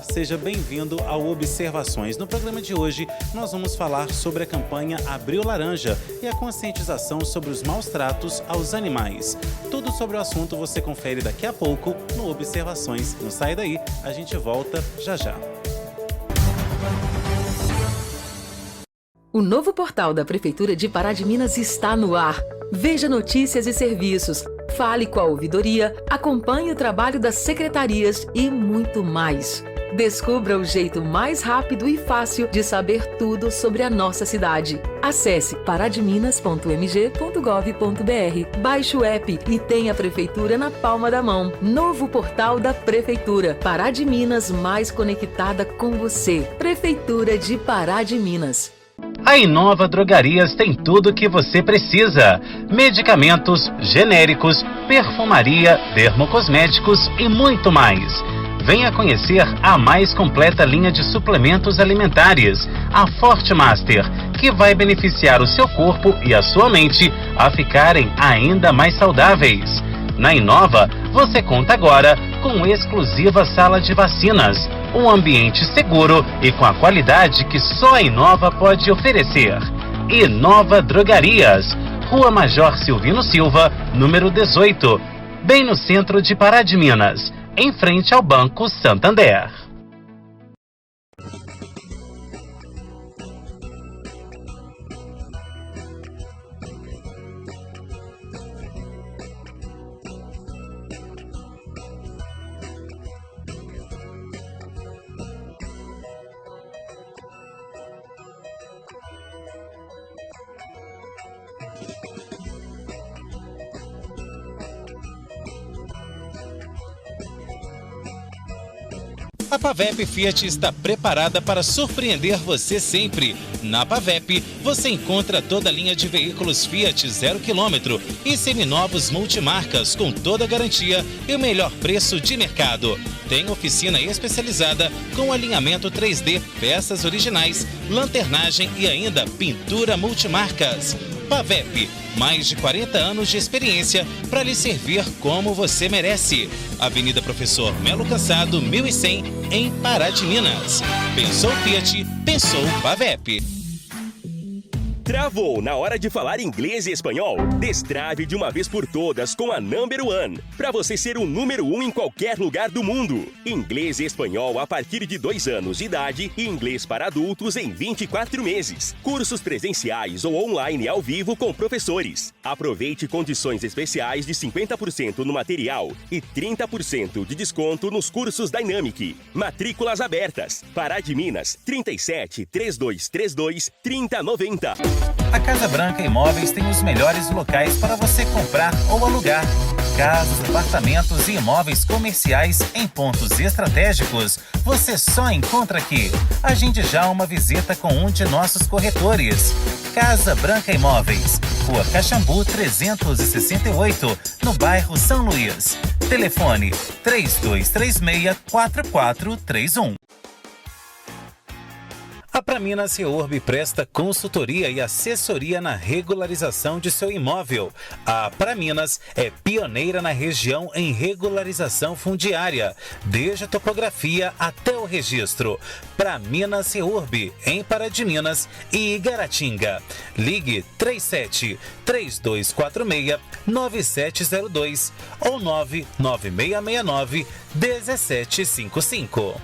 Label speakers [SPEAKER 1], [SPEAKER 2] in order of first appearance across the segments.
[SPEAKER 1] seja bem-vindo ao Observações. No programa de hoje, nós vamos falar sobre a campanha Abril Laranja e a conscientização sobre os maus tratos aos animais. Tudo sobre o assunto você confere daqui a pouco no Observações. Não sai daí, a gente volta já já.
[SPEAKER 2] O novo portal da Prefeitura de Pará de Minas está no ar. Veja notícias e serviços, fale com a ouvidoria, acompanhe o trabalho das secretarias e muito mais. Descubra o jeito mais rápido e fácil de saber tudo sobre a nossa cidade. Acesse paradminas.mg.gov.br, baixe o app e tenha a Prefeitura na palma da mão. Novo portal da Prefeitura. Pará de Minas mais conectada com você. Prefeitura de Pará de Minas.
[SPEAKER 3] A Inova Drogarias tem tudo o que você precisa: medicamentos, genéricos, perfumaria, dermocosméticos e muito mais. Venha conhecer a mais completa linha de suplementos alimentares, a Forte Master, que vai beneficiar o seu corpo e a sua mente a ficarem ainda mais saudáveis. Na Inova, você conta agora com exclusiva sala de vacinas, um ambiente seguro e com a qualidade que só a Inova pode oferecer. Inova Drogarias, Rua Major Silvino Silva, número 18, bem no centro de Pará de Minas, em frente ao Banco Santander.
[SPEAKER 1] A Pavep Fiat está preparada para surpreender você sempre. Na Pavep, você encontra toda a linha de veículos Fiat 0 km e seminovos multimarcas com toda a garantia e o melhor preço de mercado. Tem oficina especializada com alinhamento 3D, peças originais, lanternagem e ainda pintura multimarcas. Pavep, mais de 40 anos de experiência para lhe servir como você merece. Avenida Professor Melo Cansado, 1100, em Pará de Minas. Pensou Fiat, pensou Pavep.
[SPEAKER 4] Travou na hora de falar inglês e espanhol? Destrave de uma vez por todas com a Number One, para você ser o número 1 em qualquer lugar do mundo. Inglês e espanhol a partir de 2 anos de idade e inglês para adultos em 24 meses. Cursos presenciais ou online ao vivo com professores. Aproveite condições especiais de 50% no material e 30% de desconto nos cursos Dynamic. Matrículas abertas. Pará de Minas, 37 3232 3090.
[SPEAKER 5] A Casa Branca Imóveis tem os melhores locais para você comprar ou alugar. Casas, apartamentos e imóveis comerciais em pontos estratégicos, você só encontra aqui. Agende já uma visita com um de nossos corretores. Casa Branca Imóveis, Rua Caxambu 368, no bairro São Luís. Telefone 3236-4431.
[SPEAKER 1] A Praminas Reurb presta consultoria e assessoria na regularização de seu imóvel. A Praminas é pioneira na região em regularização fundiária, desde a topografia até o registro. Praminas Reurb, em Pará de Minas e Igaratinga. Ligue 37 3246 9702 ou 99669 1755.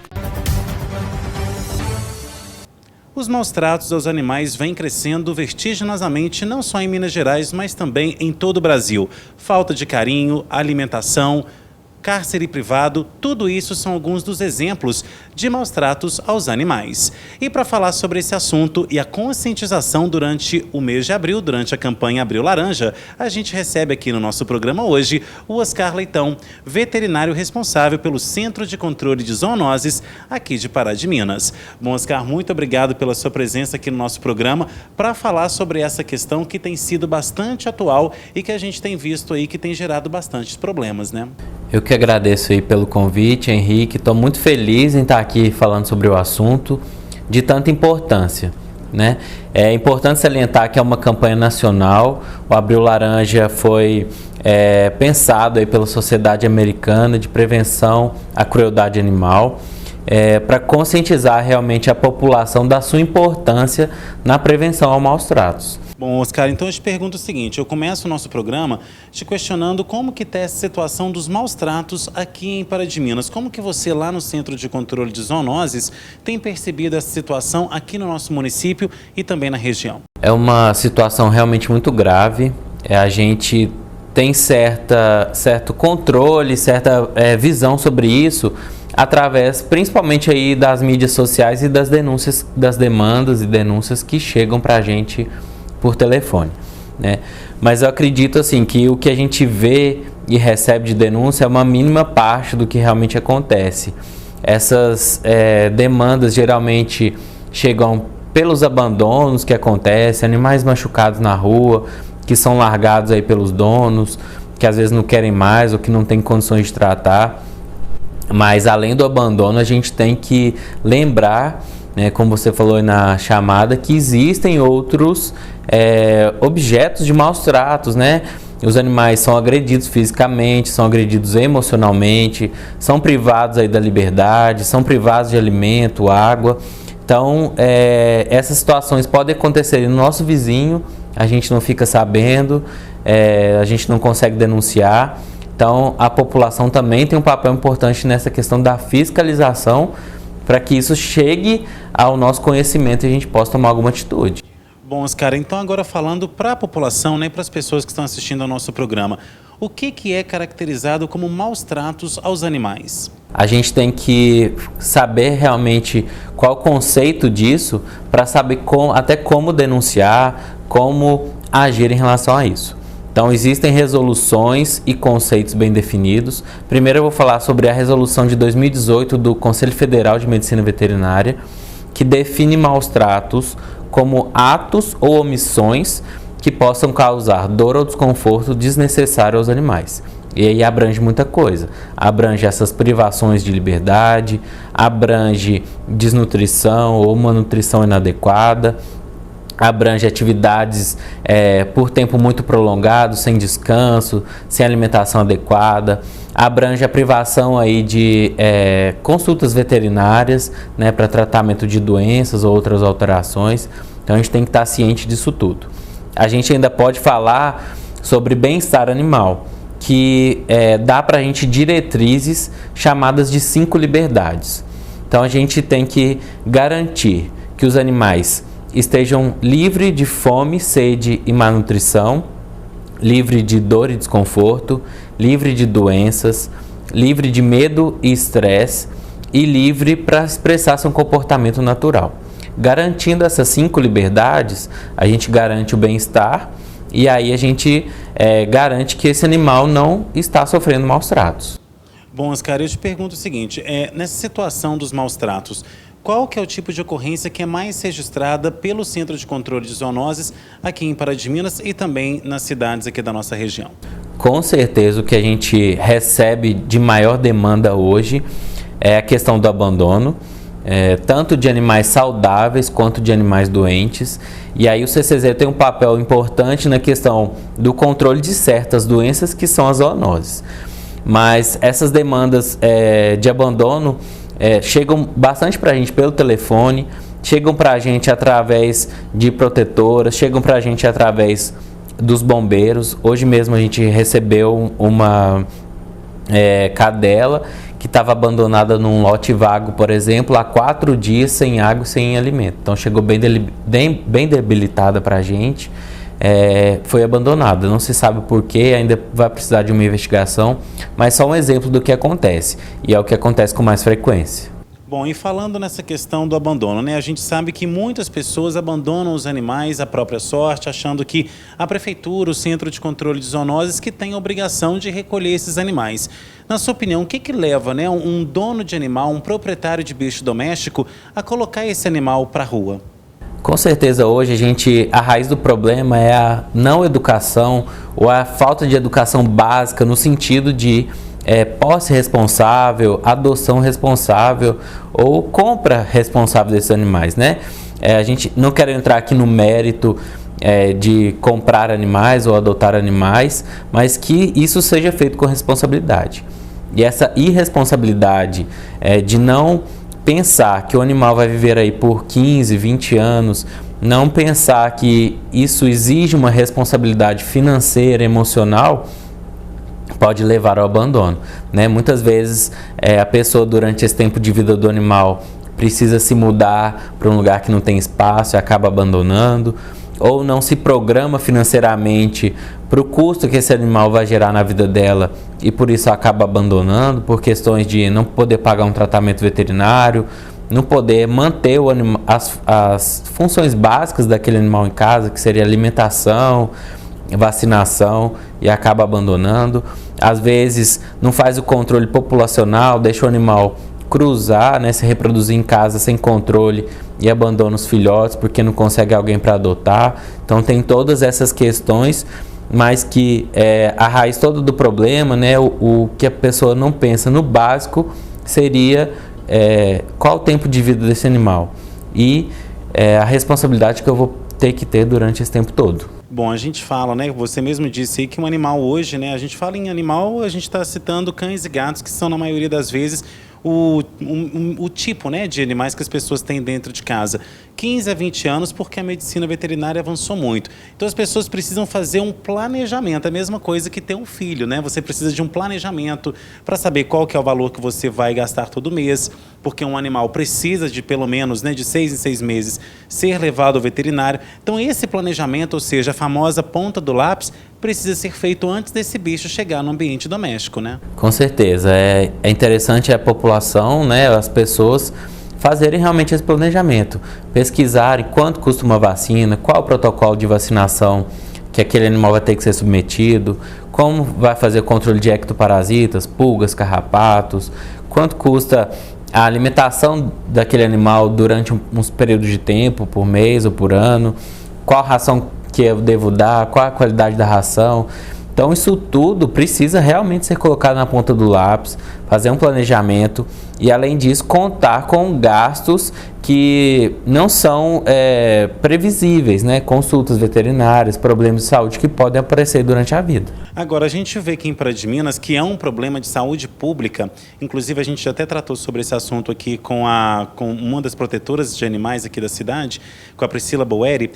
[SPEAKER 1] Os maus tratos aos animais vêm crescendo vertiginosamente não só em Minas Gerais, mas também em todo o Brasil. Falta de carinho, alimentação, cárcere privado, tudo isso são alguns dos exemplos de maus tratos aos animais. E para falar sobre esse assunto e a conscientização durante o mês de abril, durante a campanha Abril Laranja, a gente recebe aqui no nosso programa hoje o Oscar Leitão, veterinário responsável pelo Centro de Controle de Zoonoses aqui de Pará de Minas. Bom, Oscar, muito obrigado pela sua presença aqui no nosso programa para falar sobre essa questão que tem sido bastante atual e que a gente tem visto aí que tem gerado bastantes problemas, né?
[SPEAKER 6] Eu que agradeço aí pelo convite, Henrique. Estou muito feliz em estar aqui falando sobre o assunto de tanta importância, né? É importante salientar que é uma campanha nacional. O Abril Laranja foi pensado aí pela Sociedade Americana de Prevenção à Crueldade Animal para conscientizar realmente a população da sua importância na prevenção aos maus tratos.
[SPEAKER 1] Bom, Oscar, então eu te pergunto o seguinte, eu começo o nosso programa te questionando como que está essa situação dos maus tratos aqui em Pará de Minas. Como que você lá no Centro de Controle de Zoonoses tem percebido essa situação aqui no nosso município e também na região?
[SPEAKER 6] É uma situação realmente muito grave. A gente tem certo controle, certa visão sobre isso através principalmente aí das mídias sociais e das denúncias, das demandas e denúncias que chegam para a gente por telefone, né? Mas eu acredito assim que o que a gente vê e recebe de denúncia é uma mínima parte do que realmente acontece. Essas demandas geralmente chegam pelos abandonos que acontecem, animais machucados na rua, que são largados aí pelos donos, que às vezes não querem mais ou que não têm condições de tratar. Mas além do abandono, a gente tem que lembrar, né, como você falou aí na chamada, que existem outros objetos de maus tratos, né? Os animais são agredidos fisicamente, são agredidos emocionalmente, são privados aí da liberdade, são privados de alimento, água. Então, essas situações podem acontecer no nosso vizinho, a gente não fica sabendo, a gente não consegue denunciar. Então, a população também tem um papel importante nessa questão da fiscalização para que isso chegue ao nosso conhecimento e a gente possa tomar alguma atitude.
[SPEAKER 1] Bom, Oscar, então agora falando para a população, né, para as pessoas que estão assistindo ao nosso programa, o que é caracterizado como maus tratos aos animais?
[SPEAKER 6] A gente tem que saber realmente qual o conceito disso para saber até como denunciar, como agir em relação a isso. Então, existem resoluções e conceitos bem definidos. Primeiro eu vou falar sobre a resolução de 2018 do Conselho Federal de Medicina Veterinária, que define maus tratos como atos ou omissões que possam causar dor ou desconforto desnecessário aos animais. E aí abrange muita coisa. Abrange essas privações de liberdade, abrange desnutrição ou uma nutrição inadequada, abrange atividades por tempo muito prolongado, sem descanso, sem alimentação adequada, abrange a privação aí de consultas veterinárias, né, para tratamento de doenças ou outras alterações. Então a gente tem que estar ciente disso tudo. A gente ainda pode falar sobre bem-estar animal, que dá para a gente diretrizes chamadas de 5 liberdades. Então a gente tem que garantir que os animais estejam livres de fome, sede e malnutrição, livre de dor e desconforto, livre de doenças, livre de medo e estresse e livre para expressar seu comportamento natural. Garantindo essas 5 liberdades, a gente garante o bem-estar e aí a gente garante que esse animal não está sofrendo maus tratos.
[SPEAKER 1] Bom, Oscar, eu te pergunto o seguinte, nessa situação dos maus tratos, qual que é o tipo de ocorrência que é mais registrada pelo Centro de Controle de Zoonoses aqui em Pará de Minas e também nas cidades aqui da nossa região?
[SPEAKER 6] Com certeza o que a gente recebe de maior demanda hoje é a questão do abandono, tanto de animais saudáveis quanto de animais doentes. E aí o CCZ tem um papel importante na questão do controle de certas doenças que são as zoonoses. Mas essas demandas de abandono chegam bastante para a gente pelo telefone, chegam para a gente através de protetoras, chegam para a gente através dos bombeiros. Hoje mesmo a gente recebeu uma cadela que estava abandonada num lote vago, por exemplo, há 4 dias sem água e sem alimento. Então chegou bem debilitada para a gente, foi abandonada. Não se sabe o porquê, ainda vai precisar de uma investigação, mas só um exemplo do que acontece, e é o que acontece com mais frequência.
[SPEAKER 1] Bom, e falando nessa questão do abandono, né? A gente sabe que muitas pessoas abandonam os animais à própria sorte, achando que a prefeitura, o Centro de Controle de Zoonoses, que tem a obrigação de recolher esses animais. Na sua opinião, o que leva, né, um dono de animal, um proprietário de bicho doméstico, a colocar esse animal para a rua?
[SPEAKER 6] Com certeza hoje a raiz do problema é a não educação ou a falta de educação básica no sentido de posse responsável, adoção responsável ou compra responsável desses animais, né? A gente não quer entrar aqui no mérito de comprar animais ou adotar animais, mas que isso seja feito com responsabilidade. E essa irresponsabilidade de não pensar que o animal vai viver aí por 15, 20 anos, não pensar que isso exige uma responsabilidade financeira, emocional, pode levar ao abandono, né? Muitas vezes a pessoa, durante esse tempo de vida do animal, precisa se mudar para um lugar que não tem espaço e acaba abandonando, ou não se programa financeiramente para o custo que esse animal vai gerar na vida dela e por isso acaba abandonando, por questões de não poder pagar um tratamento veterinário, não poder manter o animal, as funções básicas daquele animal em casa, que seria alimentação, vacinação, e acaba abandonando. Às vezes não faz o controle populacional, deixa o animal cruzar, né, se reproduzir em casa sem controle e abandona os filhotes porque não consegue alguém para adotar. Então tem todas essas questões, mas que a raiz toda do problema, né, o que a pessoa não pensa no básico seria qual o tempo de vida desse animal e a responsabilidade que eu vou ter que ter durante esse tempo todo.
[SPEAKER 1] Bom, a gente fala, né? Você mesmo disse aí que um animal hoje, né? A gente fala em animal, a gente está citando cães e gatos, que são, na maioria das vezes, o tipo, né, de animais que as pessoas têm dentro de casa. 15 a 20 anos, porque a medicina veterinária avançou muito. Então as pessoas precisam fazer um planejamento, a mesma coisa que ter um filho, né? Você precisa de um planejamento para saber qual que é o valor que você vai gastar todo mês, porque um animal precisa de pelo menos, né, de 6 em 6 meses ser levado ao veterinário. Então esse planejamento, ou seja, a famosa ponta do lápis, precisa ser feito antes desse bicho chegar no ambiente doméstico, né?
[SPEAKER 6] Com certeza. É interessante a população, né, as pessoas fazerem realmente esse planejamento, pesquisarem quanto custa uma vacina, qual o protocolo de vacinação que aquele animal vai ter que ser submetido, como vai fazer o controle de ectoparasitas, pulgas, carrapatos, quanto custa a alimentação daquele animal durante uns períodos de tempo, por mês ou por ano, qual a ração que eu devo dar, qual a qualidade da ração. Então isso tudo precisa realmente ser colocado na ponta do lápis, fazer um planejamento e, além disso, contar com gastos que não são previsíveis, né? Consultas veterinárias, problemas de saúde que podem aparecer durante a vida.
[SPEAKER 1] Agora, a gente vê aqui em Pará de Minas que é um problema de saúde pública. Inclusive, a gente já até tratou sobre esse assunto aqui com uma das protetoras de animais aqui da cidade, com a Priscila Boeri,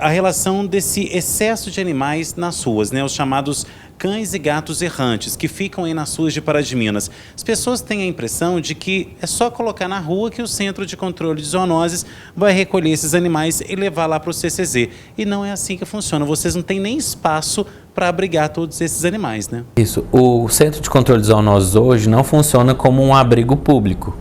[SPEAKER 1] a relação desse excesso de animais nas ruas, né? Os chamados cães e gatos errantes, que ficam aí nas ruas de Pará de Minas. As pessoas têm a impressão de que é só colocar na rua que o Centro de Controle de Zoonoses vai recolher esses animais e levar lá para o CCZ. E não é assim que funciona. Vocês não têm nem espaço para abrigar todos esses animais, né?
[SPEAKER 6] Isso. O Centro de Controle de Zoonoses hoje não funciona como um abrigo público.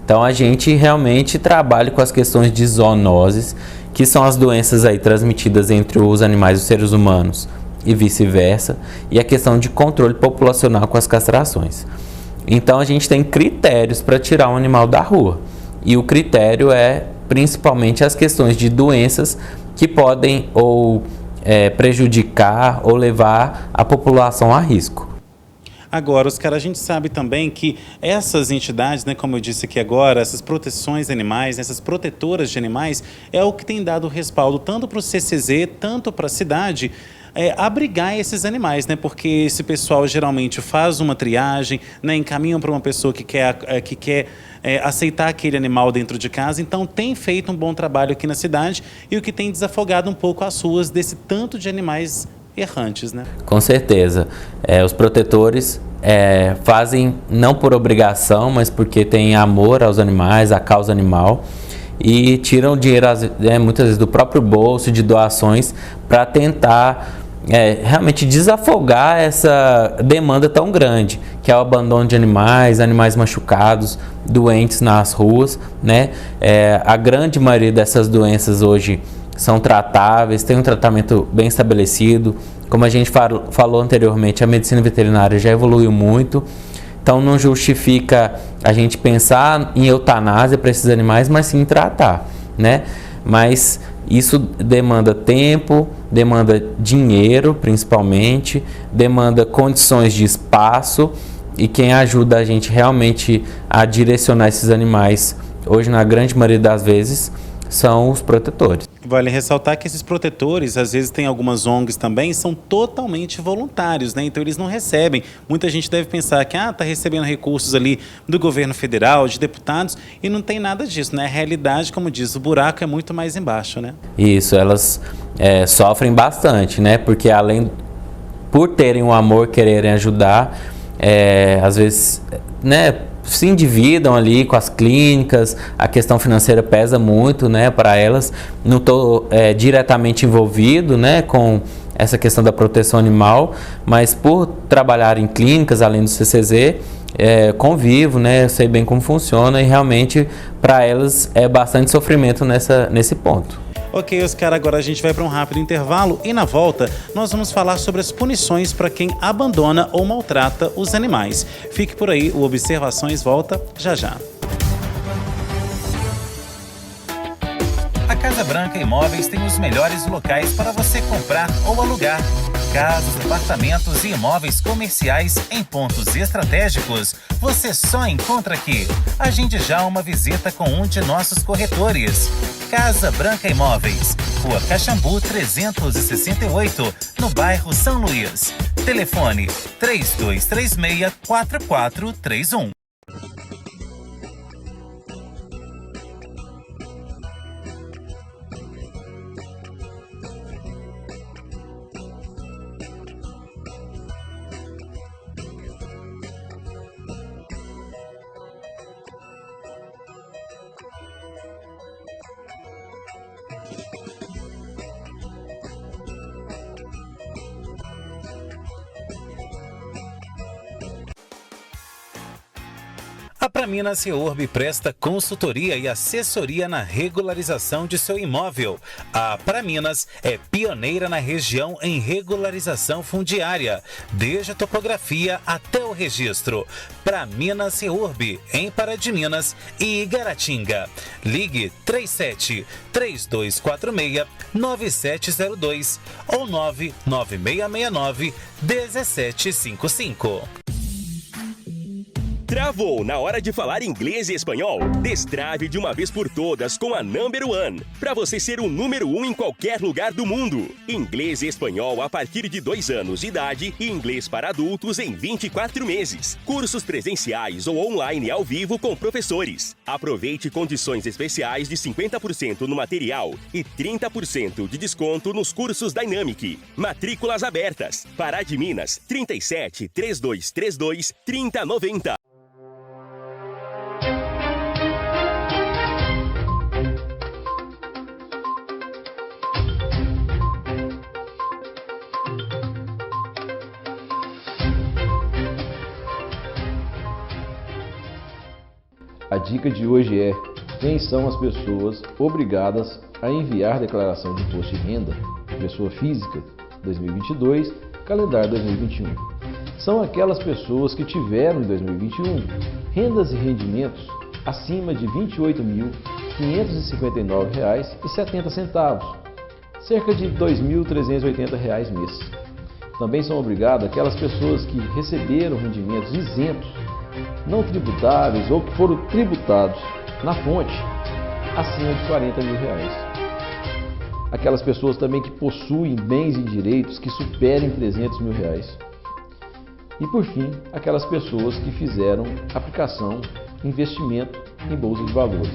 [SPEAKER 6] Então a gente realmente trabalha com as questões de zoonoses, que são as doenças aí transmitidas entre os animais e os seres humanos e vice-versa, e a questão de controle populacional com as castrações. Então a gente tem critérios para tirar um animal da rua, e o critério é principalmente as questões de doenças que podem ou prejudicar ou levar a população a risco.
[SPEAKER 1] Agora, Oscar, a gente sabe também que essas entidades, né, como eu disse aqui agora, essas proteções de animais, essas protetoras de animais, é o que tem dado respaldo tanto para o CCZ, tanto para a cidade, abrigar esses animais, né? Porque esse pessoal geralmente faz uma triagem, né? Encaminham para uma pessoa que quer aceitar aquele animal dentro de casa. Então tem feito um bom trabalho aqui na cidade e o que tem desafogado um pouco as ruas desse tanto de animais errantes, né?
[SPEAKER 6] Com certeza. Os protetores fazem não por obrigação, mas porque têm amor aos animais, à causa animal, e tiram dinheiro muitas vezes do próprio bolso, de doações, para tentar realmente desafogar essa demanda tão grande, que é o abandono de animais machucados, doentes nas ruas, né? A grande maioria dessas doenças hoje são tratáveis, tem um tratamento bem estabelecido. Como a gente falou anteriormente, a medicina veterinária já evoluiu muito, então não justifica a gente pensar em eutanásia para esses animais, mas sim tratar, né? Mas isso demanda tempo, demanda dinheiro principalmente, demanda condições de espaço, e quem ajuda a gente realmente a direcionar esses animais, hoje na grande maioria das vezes, são os protetores.
[SPEAKER 1] Vale ressaltar que esses protetores, às vezes tem algumas ONGs também, são totalmente voluntários, né? Então eles não recebem. Muita gente deve pensar que está recebendo recursos ali do governo federal, de deputados, e não tem nada disso, né? A realidade, como diz, o buraco é muito mais embaixo, né?
[SPEAKER 6] Isso, elas sofrem bastante, né? Porque por terem um amor, quererem ajudar, às vezes, né, se endividam ali com as clínicas, a questão financeira pesa muito, né, para elas. Não estou diretamente envolvido, né, com essa questão da proteção animal, mas por trabalhar em clínicas, além do CCZ, convivo, né, eu sei bem como funciona e realmente para elas é bastante sofrimento nesse ponto.
[SPEAKER 1] Ok, Oscar, agora a gente vai para um rápido intervalo e na volta nós vamos falar sobre as punições para quem abandona ou maltrata os animais. Fique por aí, o Observações volta já já.
[SPEAKER 5] A Casa Branca Imóveis tem os melhores locais para você comprar ou alugar. Casas, apartamentos e imóveis comerciais em pontos estratégicos, você só encontra aqui. Agende já uma visita com um de nossos corretores. Casa Branca Imóveis, Rua Caxambu 368, no bairro São Luís. Telefone 3236-4431.
[SPEAKER 3] A Praminas Reurb presta consultoria e assessoria na regularização de seu imóvel. A Praminas é pioneira na região em regularização fundiária, desde a topografia até o registro. Praminas Reurb, em Pará de Minas e Igaratinga. Ligue 37-3246-9702 ou 99669-1755.
[SPEAKER 4] Travou na hora de falar inglês e espanhol? Destrave de uma vez por todas com a Number One, para você ser o número 1 em qualquer lugar do mundo. Inglês e espanhol a partir de 2 anos de idade e inglês para adultos em 24 meses. Cursos presenciais ou online ao vivo com professores. Aproveite condições especiais de 50% no material e 30% de desconto nos cursos Dynamic. Matrículas abertas. Pará de Minas, 37-3232-3090.
[SPEAKER 7] A dica de hoje é: quem são as pessoas obrigadas a enviar declaração de imposto de renda de pessoa física 2022, calendário 2021? São aquelas pessoas que tiveram em 2021 rendas e rendimentos acima de R$ 28.559,70, cerca de R$ 2.380 mês. Também são obrigadas aquelas pessoas que receberam rendimentos isentos, não tributáveis ou que foram tributados na fonte acima de R$ 40 mil. Aquelas pessoas também que possuem bens e direitos que superem R$ 300 mil. E por fim, aquelas pessoas que fizeram aplicação, investimento em bolsa de valores.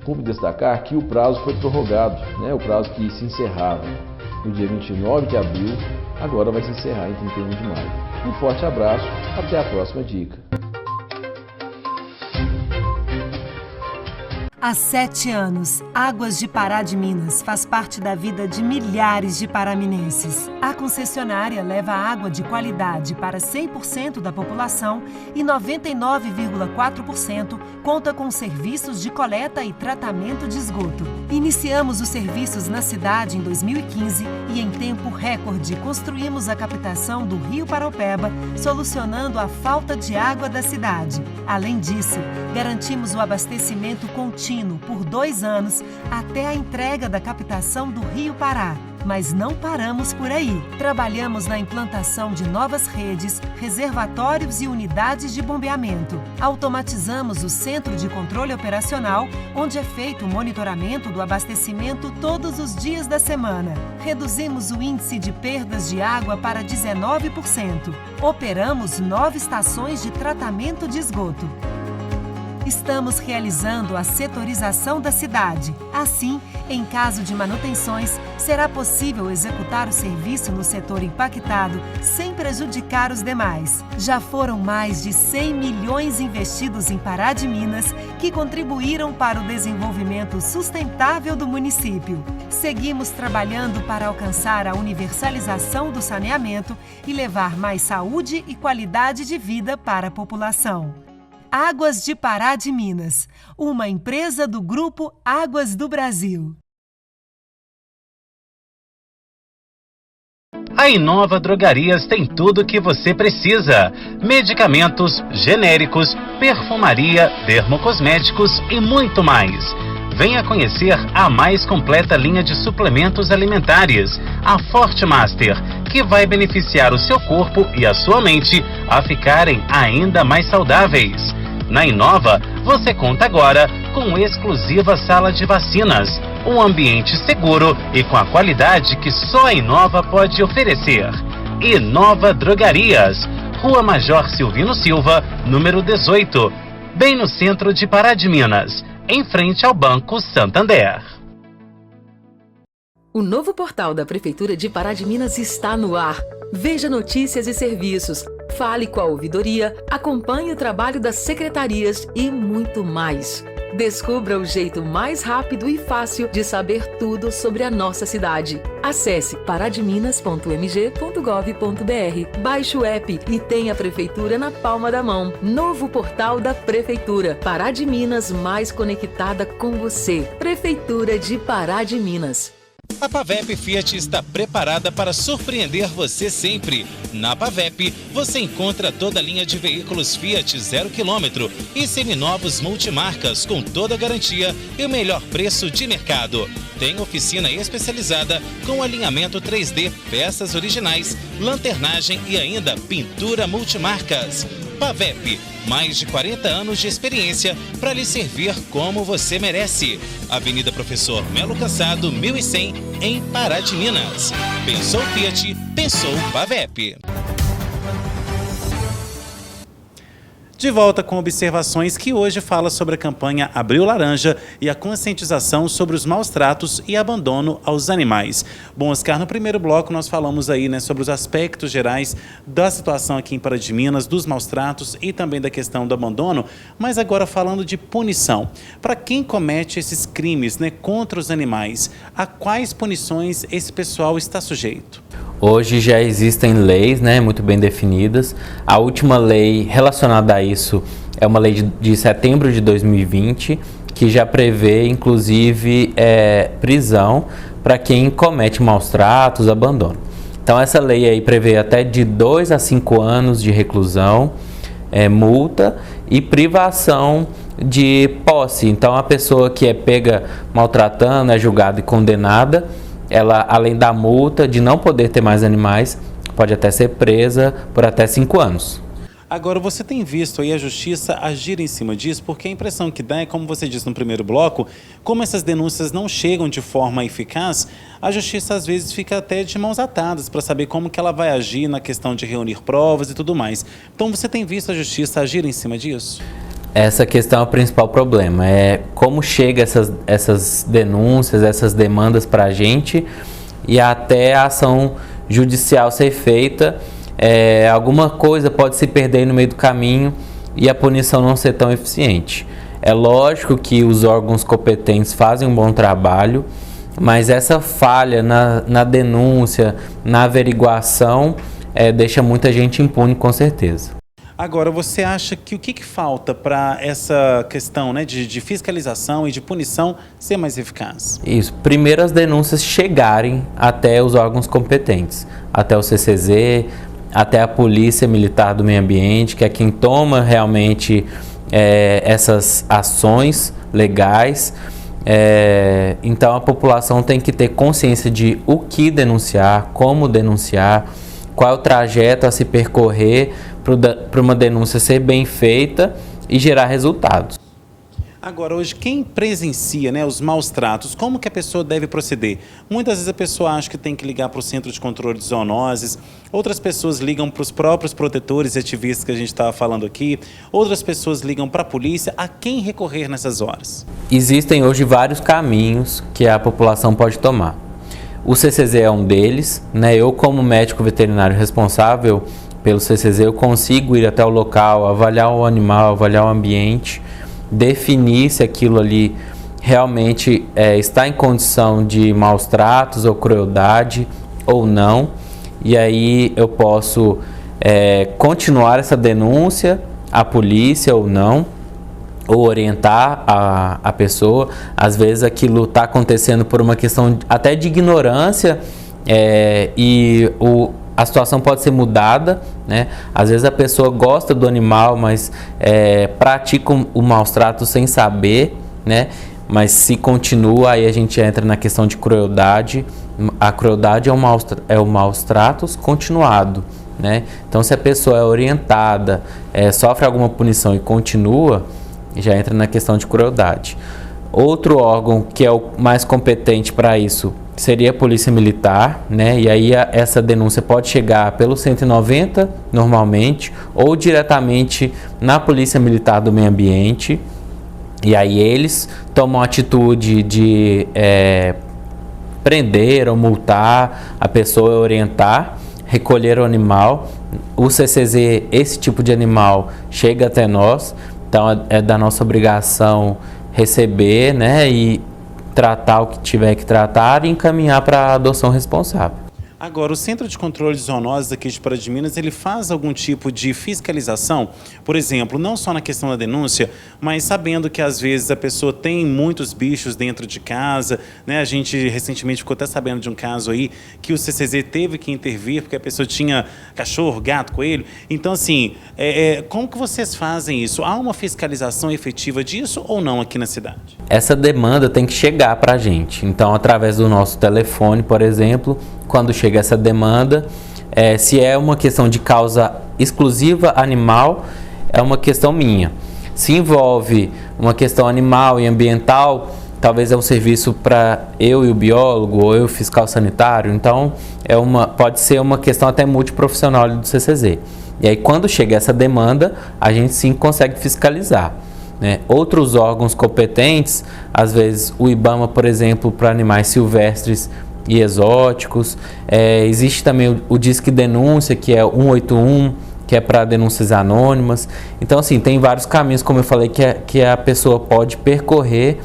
[SPEAKER 7] Cumpre destacar que o prazo foi prorrogado, o prazo que se encerrava no dia 29 de abril, agora vai se encerrar em 31 de maio. Um forte abraço, até a próxima dica.
[SPEAKER 8] Há 7 anos, Águas de Pará de Minas faz parte da vida de milhares de paraminenses. A concessionária leva água de qualidade para 100% da população e 99,4% conta com serviços de coleta e tratamento de esgoto. Iniciamos os serviços na cidade em 2015 e em tempo recorde construímos a captação do Rio Paraupeba, solucionando a falta de água da cidade. Além disso, garantimos o abastecimento contínuo por 2 anos até a entrega da captação do Rio Pará. Mas não paramos por aí. Trabalhamos na implantação de novas redes, reservatórios e unidades de bombeamento. Automatizamos o centro de controle operacional, onde é feito o monitoramento do abastecimento todos os dias da semana. Reduzimos o índice de perdas de água para 19%. Operamos 9 estações de tratamento de esgoto. Estamos realizando a setorização da cidade. Assim, em caso de manutenções, será possível executar o serviço no setor impactado sem prejudicar os demais. Já foram mais de 100 milhões investidos em Pará de Minas, que contribuíram para o desenvolvimento sustentável do município. Seguimos trabalhando para alcançar a universalização do saneamento e levar mais saúde e qualidade de vida para a população. Águas de Pará de Minas, uma empresa do Grupo Águas do Brasil.
[SPEAKER 3] A Inova Drogarias tem tudo o que você precisa: medicamentos, genéricos, perfumaria, dermocosméticos e muito mais. Venha conhecer a mais completa linha de suplementos alimentares, a Forte Master, que vai beneficiar o seu corpo e a sua mente a ficarem ainda mais saudáveis. Na Inova, você conta agora com exclusiva sala de vacinas, um ambiente seguro e com a qualidade que só a Inova pode oferecer. Inova Drogarias, Rua Major Silvino Silva, número 18, bem no centro de Pará de Minas, em frente ao Banco Santander.
[SPEAKER 2] O novo portal da Prefeitura de Pará de Minas está no ar. Veja notícias e serviços, fale com a ouvidoria, acompanhe o trabalho das secretarias e muito mais. Descubra o jeito mais rápido e fácil de saber tudo sobre a nossa cidade. Acesse parademinas.mg.gov.br, baixe o app e tenha a Prefeitura na palma da mão. Novo portal da Prefeitura. Pará de Minas mais conectada com você. Prefeitura de Pará de Minas.
[SPEAKER 5] A Pavep Fiat está preparada para surpreender você sempre. Na Pavep, você encontra toda a linha de veículos Fiat 0 km e seminovos multimarcas com toda a garantia e o melhor preço de mercado. Tem oficina especializada com alinhamento 3D, peças originais, lanternagem e ainda pintura multimarcas. Pavep, mais de 40 anos de experiência para lhe servir como você merece. Avenida Professor Melo Cassado, 1100, em Pará de Minas. Pensou Fiat, pensou Pavep.
[SPEAKER 1] De volta com observações que hoje fala sobre a campanha Abril Laranja e a conscientização sobre os maus tratos e abandono aos animais. Bom, Oscar, no primeiro bloco nós falamos aí, né, sobre os aspectos gerais da situação aqui em Pará de Minas, dos maus tratos e também da questão do abandono, mas agora falando de punição. Para quem comete esses crimes, né, contra os animais, a quais punições esse pessoal está sujeito?
[SPEAKER 6] Hoje já existem leis, né, muito bem definidas. A última lei relacionada a isso é uma lei de setembro de 2020, que já prevê, inclusive, prisão para quem comete maus tratos, abandono. Então, essa lei aí prevê até de 2 a 5 anos de reclusão, multa e privação de posse. Então, a pessoa que é pega maltratando, é julgada e condenada, ela, além da multa de não poder ter mais animais, pode até ser presa por até 5 anos.
[SPEAKER 1] Agora, você tem visto aí a justiça agir em cima disso? Porque a impressão que dá é, como você disse no primeiro bloco, como essas denúncias não chegam de forma eficaz, a justiça às vezes fica até de mãos atadas para saber como que ela vai agir na questão de reunir provas e tudo mais. Então, você tem visto a justiça agir em cima disso?
[SPEAKER 6] Essa questão é o principal problema, é como chega essas denúncias, essas demandas para a gente e até a ação judicial ser feita, alguma coisa pode se perder no meio do caminho e a punição não ser tão eficiente. É lógico que os órgãos competentes fazem um bom trabalho, mas essa falha na denúncia, na averiguação, deixa muita gente impune, com certeza.
[SPEAKER 1] Agora, você acha que o que falta para essa questão, né, de fiscalização e de punição ser mais eficaz?
[SPEAKER 6] Isso. Primeiro, as denúncias chegarem até os órgãos competentes, até o CCZ, até a Polícia Militar do Meio Ambiente, que é quem toma realmente essas ações legais. Então a população tem que ter consciência de o que denunciar, como denunciar, qual é o trajeto a se percorrer para uma denúncia ser bem feita e gerar resultados.
[SPEAKER 1] Agora, hoje, quem presencia, né, os maus tratos, como que a pessoa deve proceder? Muitas vezes a pessoa acha que tem que ligar para o Centro de Controle de Zoonoses, outras pessoas ligam para os próprios protetores e ativistas que a gente estava falando aqui, outras pessoas ligam para a polícia. A quem recorrer nessas horas?
[SPEAKER 6] Existem hoje vários caminhos que a população pode tomar. O CCZ é um deles, né? Eu, como médico veterinário responsável pelo CCZ, eu consigo ir até o local, avaliar o animal, avaliar o ambiente, definir se aquilo ali realmente está em condição de maus tratos ou crueldade ou não. E aí eu posso continuar essa denúncia à polícia ou não, ou orientar a pessoa. Às vezes aquilo está acontecendo por uma questão até de ignorância e a situação pode ser mudada, né? Às vezes a pessoa gosta do animal, mas pratica o maus trato sem saber, né? Mas se continua, aí a gente entra na questão de crueldade. A crueldade é o maus tratos continuado, né? Então, se a pessoa é orientada, sofre alguma punição e continua, já entra na questão de crueldade. Outro órgão que é o mais competente para isso seria a Polícia Militar, né? E aí essa denúncia pode chegar pelo 190 normalmente, ou diretamente na Polícia Militar do Meio Ambiente. E aí eles tomam a atitude de prender ou multar a pessoa, orientar, recolher o animal. O CCZ, esse tipo de animal chega até nós, então é da nossa obrigação receber, né, e tratar o que tiver que tratar e encaminhar para a adoção responsável.
[SPEAKER 1] Agora, o Centro de Controle de Zoonoses aqui de Pará de Minas, ele faz algum tipo de fiscalização? Por exemplo, não só na questão da denúncia, mas sabendo que às vezes a pessoa tem muitos bichos dentro de casa, né? A gente recentemente ficou até sabendo de um caso aí que o CCZ teve que intervir porque a pessoa tinha cachorro, gato, coelho. Então, assim, como que vocês fazem isso? Há uma fiscalização efetiva disso ou não aqui na cidade?
[SPEAKER 6] Essa demanda tem que chegar para a gente. Então, através do nosso telefone, por exemplo, quando chega essa demanda, se é uma questão de causa exclusiva animal, é uma questão minha. Se envolve uma questão animal e ambiental, talvez é um serviço para eu e o biólogo, ou eu, fiscal sanitário. Então, pode ser uma questão até multiprofissional do CCZ. E aí, quando chega essa demanda, a gente sim consegue fiscalizar, né? Outros órgãos competentes, às vezes o IBAMA, por exemplo, para animais silvestres e exóticos. Existe também o Disque Denúncia, que é 181, que é para denúncias anônimas. Então, assim, tem vários caminhos, como eu falei, que a pessoa pode percorrer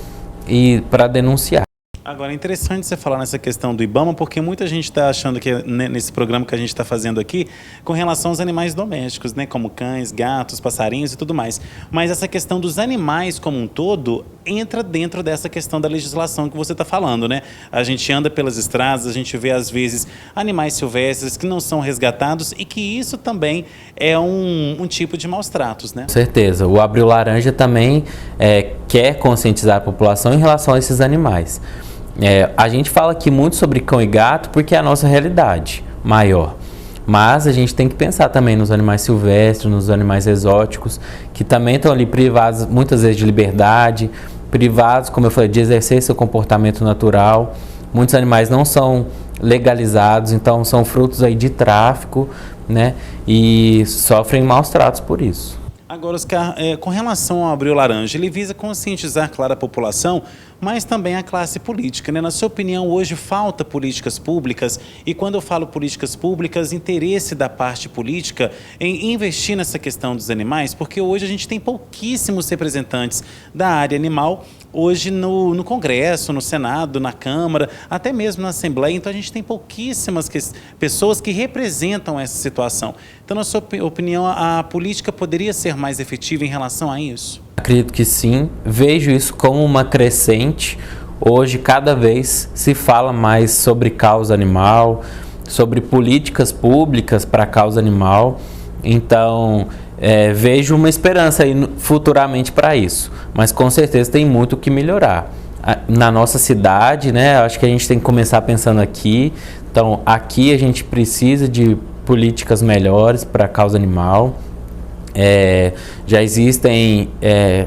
[SPEAKER 6] e para denunciar.
[SPEAKER 1] Agora, é interessante você falar nessa questão do IBAMA, porque muita gente está achando que nesse programa que a gente está fazendo aqui, com relação aos animais domésticos, né, como cães, gatos, passarinhos e tudo mais. Mas essa questão dos animais como um todo entra dentro dessa questão da legislação que você está falando, né? A gente anda pelas estradas, a gente vê às vezes animais silvestres que não são resgatados e que isso também é um tipo de maus tratos, né?
[SPEAKER 6] Com certeza. O Abril Laranja também quer conscientizar a população em relação a esses animais. A gente fala aqui muito sobre cão e gato porque é a nossa realidade maior. Mas a gente tem que pensar também nos animais silvestres, nos animais exóticos, que também estão ali privados muitas vezes de liberdade, privados, como eu falei, de exercer seu comportamento natural. Muitos animais não são legalizados, então são frutos aí de tráfico, né? E sofrem maus tratos por isso.
[SPEAKER 1] Agora, Oscar, com relação ao Abril Laranja, ele visa conscientizar, claro, a população, mas também a classe política, né? Na sua opinião, hoje falta políticas públicas, e quando eu falo políticas públicas, interesse da parte política em investir nessa questão dos animais, porque hoje a gente tem pouquíssimos representantes da área animal, hoje no Congresso, no Senado, na Câmara, até mesmo na Assembleia. Então a gente tem pouquíssimas pessoas que representam essa situação. Então, na sua opinião, a política poderia ser mais efetiva em relação a isso?
[SPEAKER 6] Acredito que sim. Vejo isso como uma crescente. Hoje, cada vez se fala mais sobre causa animal, sobre políticas públicas para a causa animal. Então, vejo uma esperança aí futuramente para isso, mas com certeza tem muito o que melhorar. na nossa cidade, né? Acho que a gente tem que começar pensando aqui. Então, aqui a gente precisa de políticas melhores para a causa animal. Já existem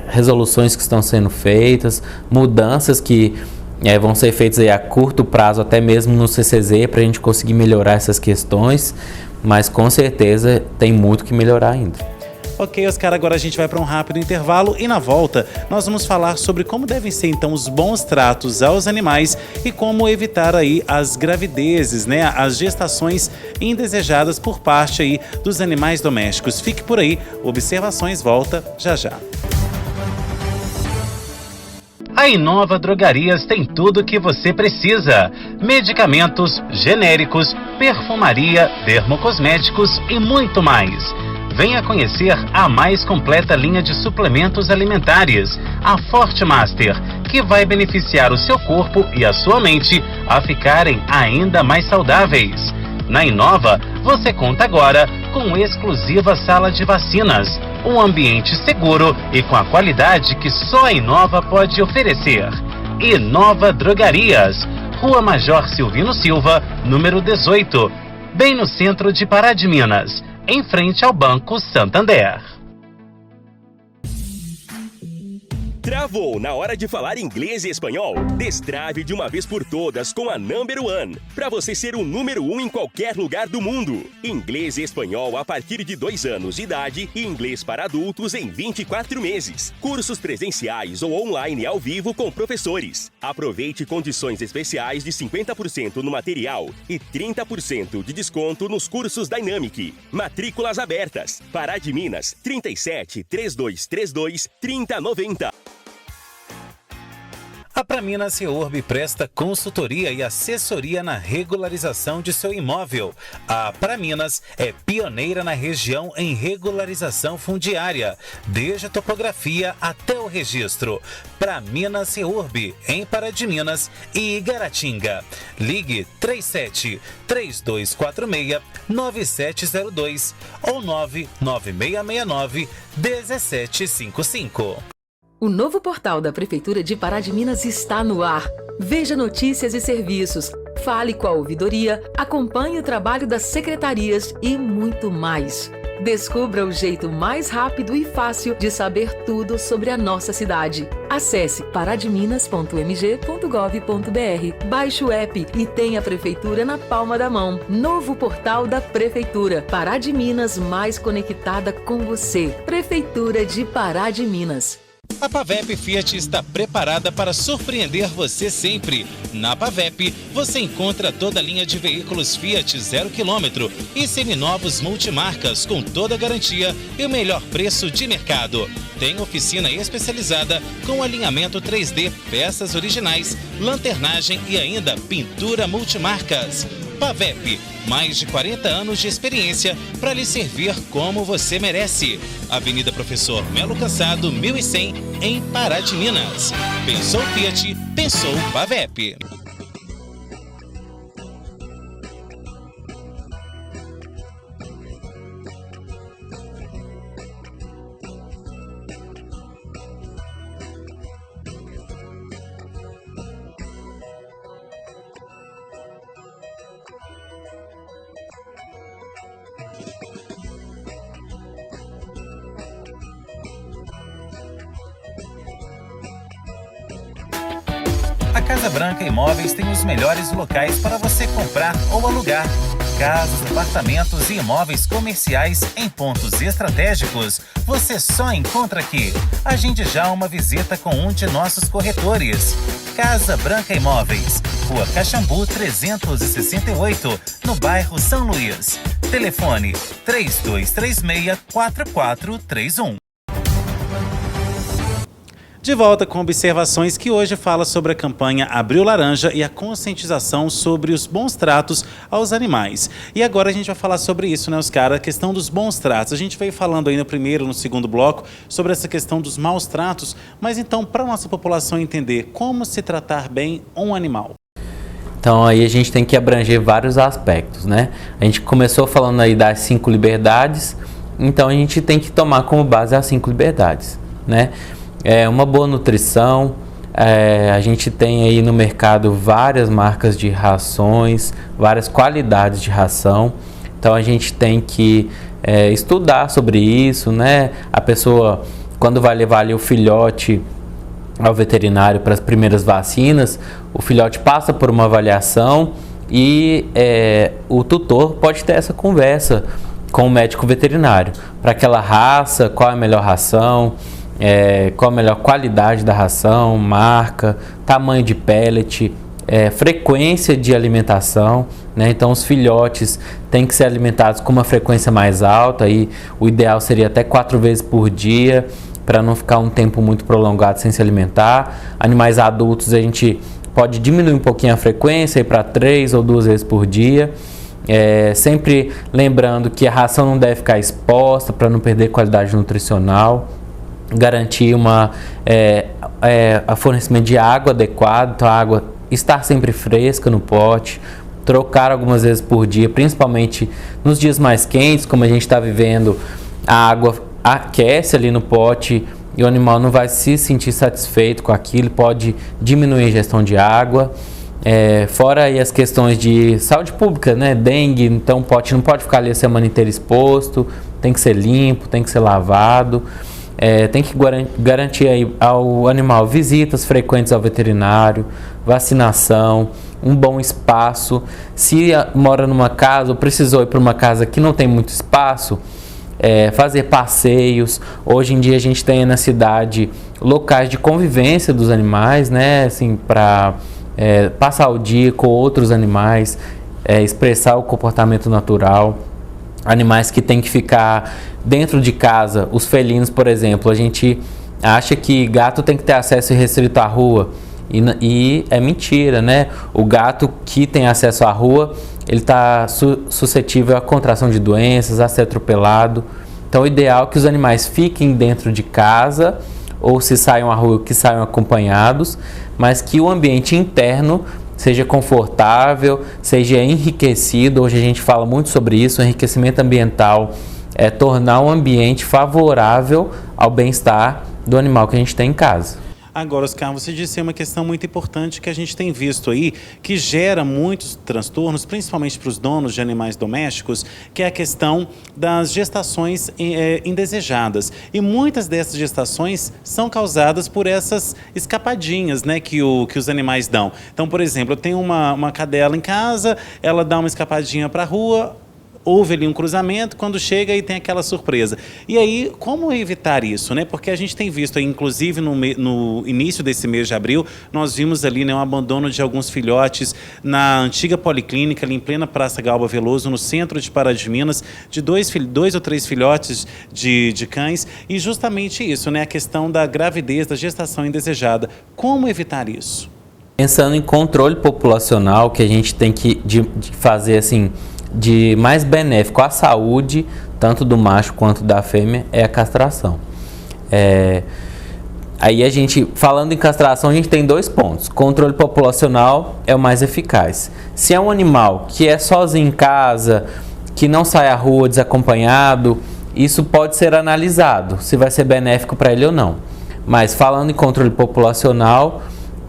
[SPEAKER 6] resoluções que estão sendo feitas, mudanças que vão ser feitas aí a curto prazo, até mesmo no CCZ, para a gente conseguir melhorar essas questões, mas com certeza tem muito que melhorar ainda.
[SPEAKER 1] Ok, Oscar, agora a gente vai para um rápido intervalo e na volta nós vamos falar sobre como devem ser então os bons tratos aos animais e como evitar aí as gravidezes, né, as gestações indesejadas por parte aí dos animais domésticos. Fique por aí, Observações volta já já.
[SPEAKER 3] A Inova Drogarias tem tudo o que você precisa: medicamentos, genéricos, perfumaria, dermocosméticos e muito mais. Venha conhecer a mais completa linha de suplementos alimentares, a Forte Master, que vai beneficiar o seu corpo e a sua mente a ficarem ainda mais saudáveis. Na Inova, você conta agora com exclusiva sala de vacinas, um ambiente seguro e com a qualidade que só a Inova pode oferecer. Inova Drogarias, Rua Major Silvino Silva, número 18, bem no centro de Pará de Minas, em frente ao Banco Santander.
[SPEAKER 4] Travou na hora de falar inglês e espanhol? Destrave de uma vez por todas com a Number One, para você ser o número 1 em qualquer lugar do mundo. Inglês e espanhol a partir de 2 anos de idade e inglês para adultos em 24 meses. Cursos presenciais ou online ao vivo com professores. Aproveite condições especiais de 50% no material e 30% de desconto nos cursos Dynamic. Matrículas abertas. Pará de Minas, 37 3232 3090.
[SPEAKER 5] A Praminas Reurb presta consultoria e assessoria na regularização de seu imóvel. A Praminas é pioneira na região em regularização fundiária, desde a topografia até o registro. Praminas Reurb, em Pará de Minas e Igaratinga. Ligue 37 3246 9702 ou 99669 1755.
[SPEAKER 2] O novo portal da Prefeitura de Pará de Minas está no ar. Veja notícias e serviços, fale com a ouvidoria, acompanhe o trabalho das secretarias e muito mais. Descubra o jeito mais rápido e fácil de saber tudo sobre a nossa cidade. Acesse parademinas.mg.gov.br, baixe o app e tenha a Prefeitura na palma da mão. Novo portal da Prefeitura. Pará de Minas mais conectada com você. Prefeitura de Pará de Minas.
[SPEAKER 5] A Pavep Fiat está preparada para surpreender você sempre. Na Pavep, você encontra toda a linha de veículos Fiat 0 km e seminovos multimarcas com toda a garantia e o melhor preço de mercado. Tem oficina especializada com alinhamento 3D, peças originais, lanternagem e ainda pintura multimarcas. Pavep, mais de 40 anos de experiência para lhe servir como você merece. Avenida Professor Melo Cansado, 1100, em Pará de Minas. Pensou Fiat, pensou Pavep. A Casa Branca Imóveis tem os melhores locais para você comprar ou alugar. Casas, apartamentos e imóveis comerciais em pontos estratégicos, você só encontra aqui. Agende já uma visita com um de nossos corretores. Casa Branca Imóveis, Rua Caxambu 368, no bairro São Luís. Telefone 3236-4431.
[SPEAKER 1] De volta com Observações, que hoje fala sobre a campanha Abril Laranja e a conscientização sobre os bons tratos aos animais. E agora a gente vai falar sobre isso, né, Oscar? A questão dos bons tratos. A gente veio falando aí no primeiro, no segundo bloco, sobre essa questão dos maus tratos, mas então, para a nossa população entender como se tratar bem um animal.
[SPEAKER 6] Então aí a gente tem que abranger vários aspectos, né? A gente começou falando aí das 5 liberdades, então a gente tem que tomar como base as 5 liberdades, né? Uma boa nutrição, A gente tem aí no mercado várias marcas de rações, várias qualidades de ração. Então a gente tem que estudar sobre isso, né? A pessoa, quando vai levar ali o filhote ao veterinário para as primeiras vacinas, o filhote passa por uma avaliação e o tutor pode ter essa conversa com o médico veterinário para aquela raça, qual é a melhor ração, qual a melhor qualidade da ração, marca, tamanho de pellet, frequência de alimentação, né? Então os filhotes têm que ser alimentados com uma frequência mais alta, e o ideal seria até 4 vezes por dia, para não ficar um tempo muito prolongado sem se alimentar. Animais adultos a gente pode diminuir um pouquinho a frequência, ir para 3 ou 2 vezes por dia. Sempre lembrando que a ração não deve ficar exposta para não perder qualidade nutricional. Garantir a fornecimento de água adequado, então a água estar sempre fresca no pote, trocar algumas vezes por dia, principalmente nos dias mais quentes, como a gente está vivendo, a água aquece ali no pote e o animal não vai se sentir satisfeito com aquilo, pode diminuir a ingestão de água. Fora aí as questões de saúde pública, né? Dengue, então o pote não pode ficar ali a semana inteira exposto, tem que ser limpo, tem que ser lavado. Tem que garantir aí ao animal visitas frequentes ao veterinário, vacinação, um bom espaço. Se mora numa casa ou precisou ir para uma casa que não tem muito espaço, fazer passeios. Hoje em dia a gente tem na cidade locais de convivência dos animais, né? Assim, para passar o dia com outros animais, expressar o comportamento natural. Animais que tem que ficar dentro de casa, os felinos, por exemplo, a gente acha que gato tem que ter acesso irrestrito à rua, e é mentira, né? O gato que tem acesso à rua, ele está suscetível à contração de doenças, a ser atropelado. Então o ideal é que os animais fiquem dentro de casa, ou se saiam à rua, que saiam acompanhados, mas que o ambiente interno seja confortável, seja enriquecido. Hoje a gente fala muito sobre isso, o enriquecimento ambiental é tornar um ambiente favorável ao bem-estar do animal que a gente tem em casa.
[SPEAKER 1] Agora, Oscar, você disse uma questão muito importante que a gente tem visto aí, que gera muitos transtornos, principalmente para os donos de animais domésticos, que é a questão das gestações indesejadas. E muitas dessas gestações são causadas por essas escapadinhas, né, que os animais dão. Então, por exemplo, eu tenho uma cadela em casa, ela dá uma escapadinha para a rua, houve ali um cruzamento, quando chega e tem aquela surpresa. E aí, como evitar isso, né? Porque a gente tem visto, aí, inclusive no início desse mês de abril, nós vimos ali, né, um abandono de alguns filhotes na antiga policlínica, ali em plena Praça Galba Veloso, no centro de Pará de Minas, de dois ou três filhotes de cães, e justamente isso, né? A questão da gravidez, da gestação indesejada. Como evitar isso?
[SPEAKER 6] Pensando em controle populacional, que a gente tem que fazer assim, de mais benéfico à saúde, tanto do macho quanto da fêmea, é a castração. Aí a gente, falando em castração, a gente tem 2 pontos. Controle populacional é o mais eficaz. Se é um animal que é sozinho em casa, que não sai à rua desacompanhado, isso pode ser analisado, se vai ser benéfico para ele ou não. Mas falando em controle populacional,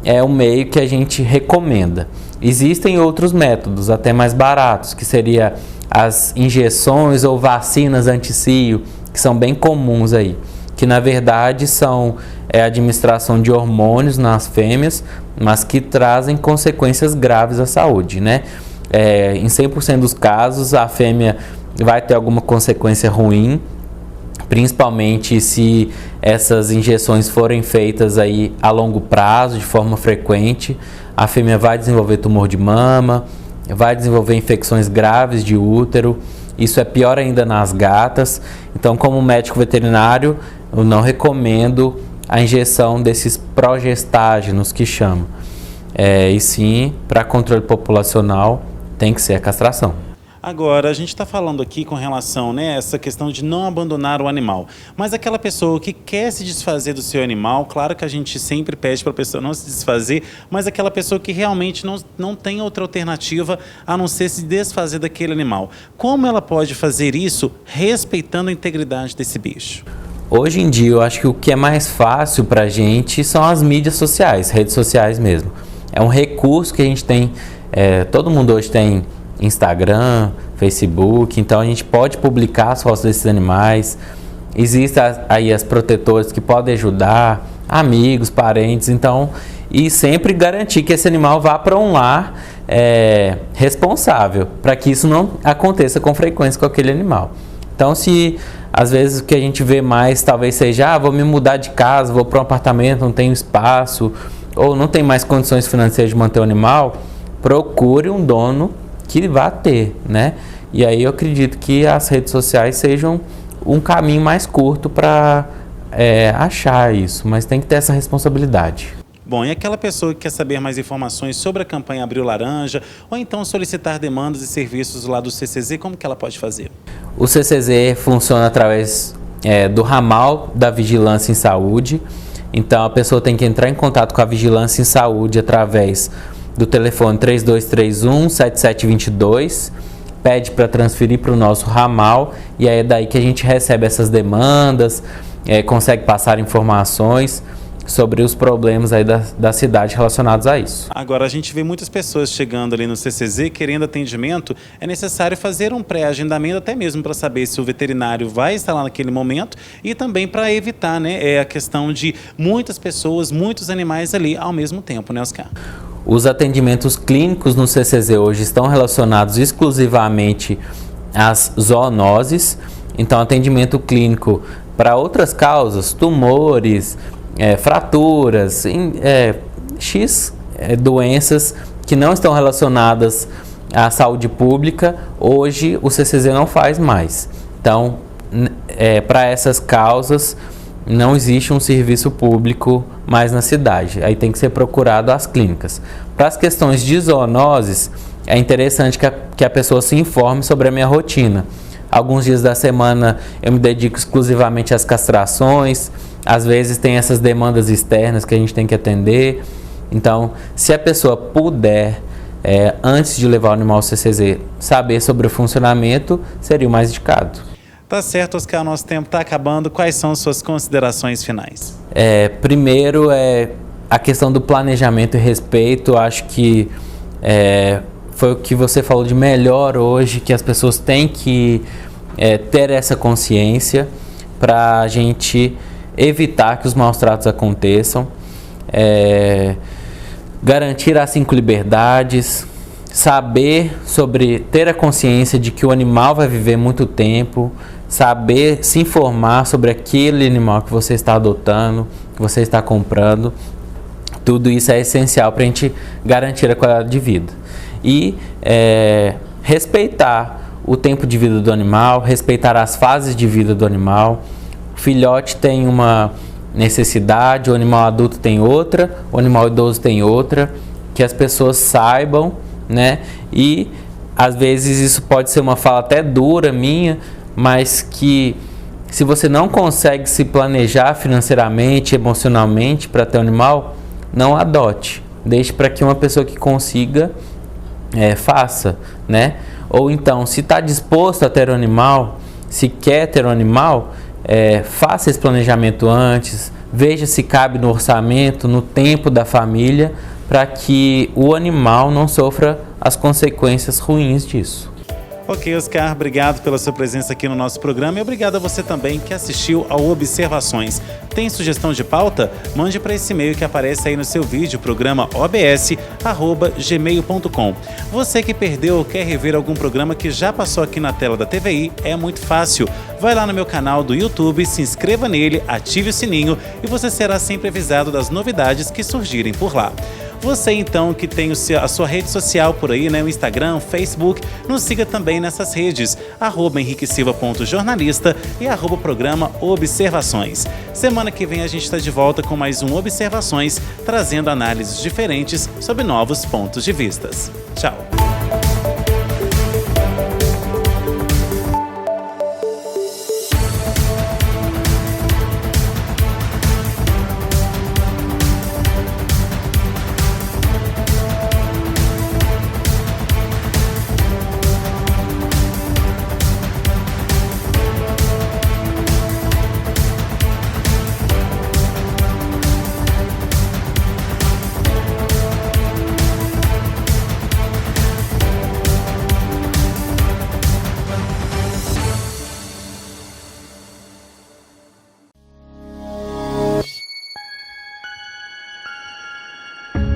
[SPEAKER 6] é o meio que a gente recomenda. Existem outros métodos, até mais baratos, que seria as injeções ou vacinas anti-cio, que são bem comuns aí, que na verdade são a administração de hormônios nas fêmeas, mas que trazem consequências graves à saúde, né? Em 100% dos casos, a fêmea vai ter alguma consequência ruim, principalmente se essas injeções forem feitas aí a longo prazo, de forma frequente. A fêmea vai desenvolver tumor de mama, vai desenvolver infecções graves de útero. Isso é pior ainda nas gatas. Então, como médico veterinário, eu não recomendo a injeção desses progestágenos, que chamam. E sim, para controle populacional, tem que ser a castração.
[SPEAKER 1] Agora, a gente está falando aqui com relação, né, a essa questão de não abandonar o animal. Mas aquela pessoa que quer se desfazer do seu animal, claro que a gente sempre pede para a pessoa não se desfazer, mas aquela pessoa que realmente não tem outra alternativa a não ser se desfazer daquele animal. Como ela pode fazer isso respeitando a integridade desse bicho?
[SPEAKER 6] Hoje em dia, eu acho que o que é mais fácil para a gente são as mídias sociais, redes sociais mesmo. É um recurso que a gente tem, todo mundo hoje tem Instagram, Facebook, então a gente pode publicar as fotos desses animais. Existem aí as protetoras que podem ajudar, amigos, parentes, então, e sempre garantir que esse animal vá para um lar responsável, para que isso não aconteça com frequência com aquele animal. Então, se às vezes o que a gente vê mais talvez seja, vou me mudar de casa, vou para um apartamento, não tenho espaço, ou não tem mais condições financeiras de manter o animal, procure um dono que vá ter, né? E aí eu acredito que as redes sociais sejam um caminho mais curto para achar isso, mas tem que ter essa responsabilidade.
[SPEAKER 1] Bom, e aquela pessoa que quer saber mais informações sobre a campanha Abril Laranja, ou então solicitar demandas e serviços lá do CCZ, como que ela pode fazer?
[SPEAKER 6] O CCZ funciona através do ramal da Vigilância em Saúde. Então, a pessoa tem que entrar em contato com a Vigilância em Saúde através do telefone 3231-7722, pede para transferir para o nosso ramal, e aí é daí que a gente recebe essas demandas, consegue passar informações sobre os problemas aí da cidade relacionados a isso.
[SPEAKER 1] Agora, a gente vê muitas pessoas chegando ali no CCZ querendo atendimento. É necessário fazer um pré-agendamento, até mesmo para saber se o veterinário vai estar lá naquele momento, e também para evitar, né, a questão de muitas pessoas, muitos animais ali ao mesmo tempo, né, Oscar?
[SPEAKER 6] Os atendimentos clínicos no CCZ hoje estão relacionados exclusivamente às zoonoses. Então, atendimento clínico para outras causas, tumores, fraturas, doenças que não estão relacionadas à saúde pública, hoje o CCZ não faz mais. Então, para essas causas, não existe um serviço público mais na cidade. Aí tem que ser procurado as clínicas. Para as questões de zoonoses, é interessante que a pessoa se informe sobre a minha rotina. Alguns dias da semana eu me dedico exclusivamente às castrações. Às vezes tem essas demandas externas que a gente tem que atender. Então, se a pessoa puder, antes de levar o animal ao CCZ, saber sobre o funcionamento, seria o mais indicado.
[SPEAKER 1] Tá certo, Oscar, nosso tempo está acabando. Quais são suas considerações finais?
[SPEAKER 6] Primeiro, a questão do planejamento e respeito. Acho que foi o que você falou de melhor hoje, que as pessoas têm que ter essa consciência para a gente evitar que os maus tratos aconteçam, garantir as 5 liberdades, saber ter a consciência de que o animal vai viver muito tempo, saber se informar sobre aquele animal que você está adotando, que você está comprando. Tudo isso é essencial para a gente garantir a qualidade de vida. E respeitar o tempo de vida do animal, respeitar as fases de vida do animal. O filhote tem uma necessidade, o animal adulto tem outra, o animal idoso tem outra, que as pessoas saibam, né? E às vezes isso pode ser uma fala até dura minha, mas que se você não consegue se planejar financeiramente, emocionalmente para ter um animal, não adote. Deixe para que uma pessoa que consiga faça, né? Ou então, se está disposto a ter um animal, se quer ter um animal, faça esse planejamento antes, veja se cabe no orçamento, no tempo da família, para que o animal não sofra as consequências ruins disso.
[SPEAKER 1] Ok, Oscar, obrigado pela sua presença aqui no nosso programa e obrigado a você também que assistiu ao Observações. Tem sugestão de pauta? Mande para esse e-mail que aparece aí no seu vídeo, programa obs@gmail.com. Você que perdeu ou quer rever algum programa que já passou aqui na tela da TVI, é muito fácil. Vai lá no meu canal do YouTube, se inscreva nele, ative o sininho e você será sempre avisado das novidades que surgirem por lá. Você então que tem a sua rede social por aí, né, o Instagram, Facebook, nos siga também nessas redes, @henriquesilva.jornalista e @programa Observações. Semana que vem a gente está de volta com mais um Observações, trazendo análises diferentes sobre novos pontos de vistas. Tchau!